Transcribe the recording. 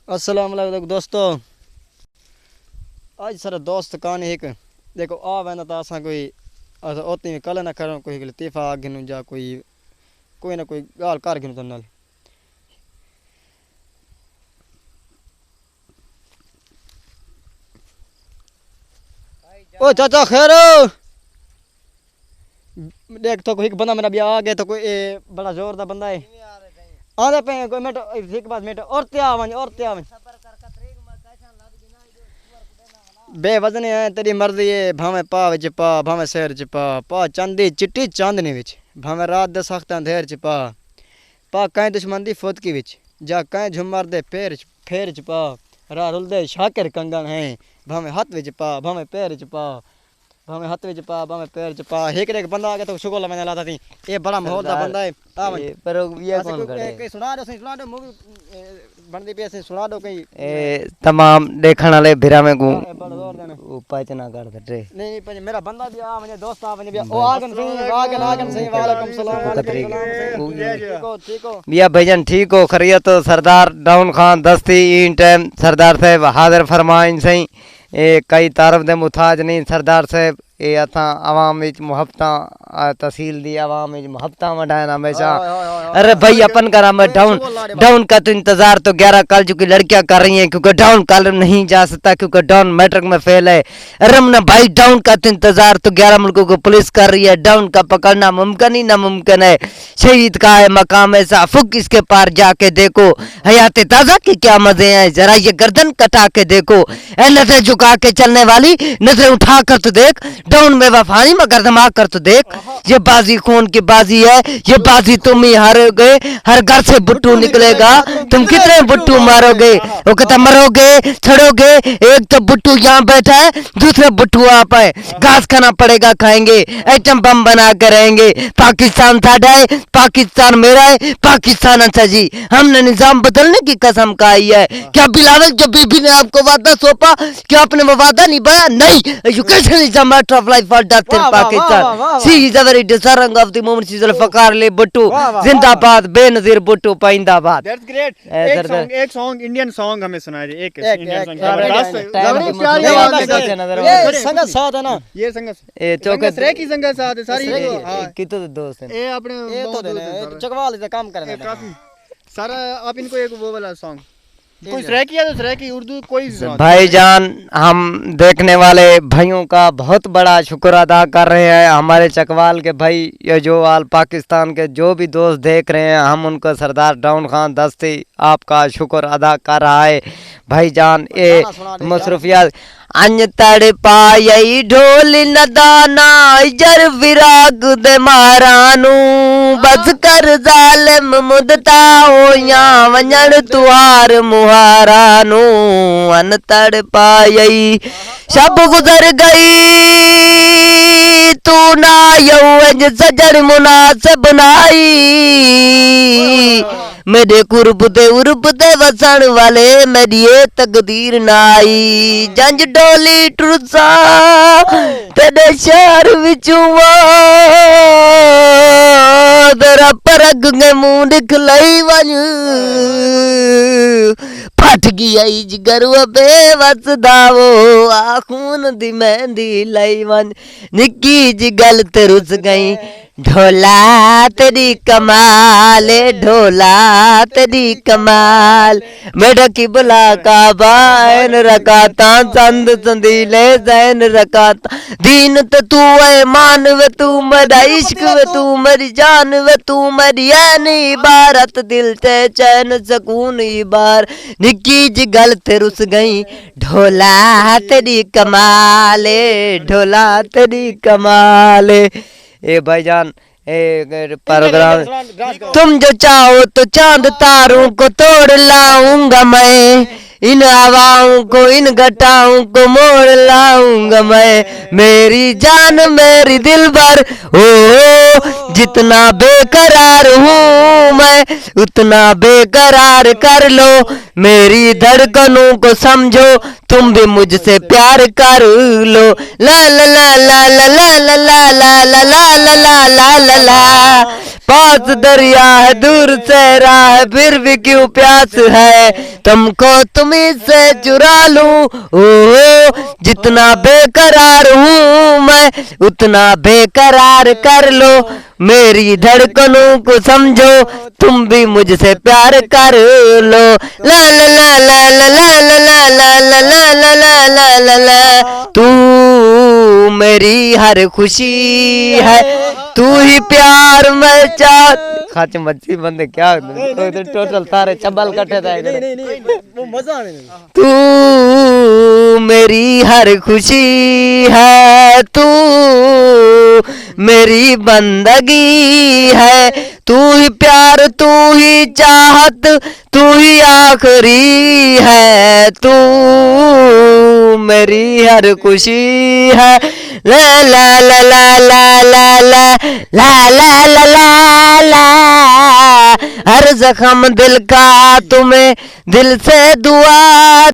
अस्सलाम वालेकुम दोस्तों। आज सारा दोस्त कान एक देखो आ वेंदा ता असां कोई अस ओती में कल ना करो कोई लतीफ़ा गिनू जा कोई ना कोई गाल कर गिनू तन नाल ओ चाचा खैर देख तो कोई बंदा मेरा भी आ गया तो कोई बड़ा जोर दा बंदा है आंदे पे कोई मिनट एक बात मिनट और ते आवन बेवजन है तेरी मर्जी है भावे पा विच पा भावे शहर च पा चांदी चिट्टी चांदनी विच भावे रात दे सख्त अंधेर च पा कहीं दुश्मन दी फुदकी विच जा कहीं झुमर दे फेर च पा रा रुल दे शाकिर कंगन है भावे हाथ विच पा भावे पैर च पा भावे हाथ विच पा भावे पैर च पा एक बंदा आ गया तो शुगल मैंने लाता थी ये बड़ा माहौल दा बंदा है पर ये कौन करे कहीं सुना दो मूवी बनदी पे से सुना दो कहीं ए तमाम देखण वाले भिरा में को बड़ा जोर देना उपाय ना कर दे नहीं पर मेरा बंदा भी आ मुझे दोस्त आ मुझे ओ आगन सही वालेकुम सलाम ठीक हो मियां भाईजान ठीक हो खैरियत हो सरदार डाउन खान दस्ती इन टाइम सरदार साहब हाजिर फरमाइन सही ए कई तारफ दे मुताज नहीं सरदार साहब ए अथा आवाम विच मुहब्बतां तहसील दी आवाम विच मुहब्बतां वडायन हमेशा अरे भाई अपन करा मैं डाउन का तो इंतजार तो 11 कल चुकी लड़कियां कर रही हैं क्योंकि डाउन कल नहीं जा सकता क्योंकि डाउन मैट्रिक में फेल है। अरे ना भाई डाउन का तो इंतजार तो 11 मुल्कों को पुलिस कर रही है। डाउन का पकड़ना मुमकिन ही नामुमकिन है। शहीद का है मकाम ऐसा फुक इसके पार जाके देखो हयात ताजा के क्या मजे हैं जरा ये गर्दन कटा के देखो ए नजर झुका के चलने वाली नजर उठा कर तो देख डाउन में वफानी मगर दिमाग कर तो देख ये बाजी खून की बाजी है ये बाजी तुम ही हारोगे हर घर से बुट्टू निकलेगा तुम कितने बुट्टू मारोगे वो कहता मरोगे छड़ोगे एक तो बुट्टू यहाँ बैठा है दूसरे बुट्टू आप है घास खाना पड़ेगा खाएंगे एटम बम बना कर रहेंगे पाकिस्तान साडा है पाकिस्तान मेरा है पाकिस्तान अच्छा जी हमने निजाम बदलने की कसम खाई है। क्या बिलावल जब बीबी ने आपको वादा सौंपा क्या आपने वो वादा निभाया नहीं education is a matter of life for death in Pakistan she is a very daring of the moment she Zulfikar Ali Bhutto जिंदाबाद बेनजीर भुट्टो पाइंदाबाद। That's great. एक सॉन्ग इंडियन सॉन्ग हमें सुनाइए एक इंडियन सॉन्ग जबरदस्त प्यारी आवाज में संगत साथ है ना ये संगत ए चौके रे की संगत साथ है सारी हां कितो दोस्त है ये अपने ये तो देने चकवाल से काम करने काफी सारा आप इनको एक वो वाला सॉन्ग कोई सराकी है तो सराकी उर्दू कोई भाईजान हम देखने वाले भाइयों का बहुत बड़ा शुक्र अदा कर रहे हैं हमारे चकवाल के भाई ये जो आल पाकिस्तान के जो भी दोस्त देख रहे हैं हम उनको सरदार डाउन खान दस्ती आपका शुक्र अदा कर रहा है भाईजान ये मसरूफियात अन तड़ पाई ढोल नदाना जर विराग दे मारानू बस कर जालिम मुदता होया वंजण तुहार मुहारानू अन तड़ पाई सब गुजर गई तू ना यौ सजन मुनासिब नाई मेरे कुर्ब दे उर्ब दे वसन वाले मेरी ये तकदीर नाई जंज डोली टुरसा तेरे शहर विचों तेरा परग के मुंह निकलई वन फट गई आई जिगर बेवस दावो आ खून दी मेहंदी लई वन निक्की जी गल ते रुस गई ढोला तेरी कमाल ढोला तेरी कमाल मेरा की बुला का बैन रकाता चंद चंदीले जैन रकाता दीन ते तू है मान वे तू मेरा इश्क वे तू मेरी जान वे तू मेरी ऐन इबारत दिल ते चैन सकून इबार निक्की जी गल ते रुस गई ढोला तेरी कमाल ढोला तेरी कमाल। ए भाईजान ए प्रोग्राम तुम जो चाहो तो चांद तारों को तोड़ लाऊंगा मैं इन हवाओं को, इन घटाओं को मोड़ लाऊंगा मैं, मेरी जान मेरी दिलबर। ओ जितना बेकरार हूँ मैं उतना बेकरार कर लो, मेरी धड़कनों को समझो, तुम भी मुझसे प्यार कर लो। ला ला ला ला ला ला ला ला ला ला ला ला ला ला ला ला। पास दरिया है दूर सहरा है फिर भी क्यों प्यास है, तुमको तुम्हीं से चुरा लूं। ओ जितना बेकरार हूँ मैं उतना बेकरार कर लो, मेरी धड़कनों को समझो, तुम भी मुझसे प्यार कर लो। ला ला ला ला ला ला ला ला ला ला ला ला ला ला ला। तू मेरी हर खुशी है, तू ही प्यार में चाह खाचे मच्छी बंदे क्या टोटल तारे चबल कटे था। वो मजा आने तू मेरी हर खुशी है, तू मेरी बंदगी है, तू ही प्यार तू ही चाहत तू ही आखिरी है, तू मेरी हर खुशी है। ला ला ला ला ला ला ला ला ला ला ला ला। हर जख्म दिल का तुम्हें दिल से दुआ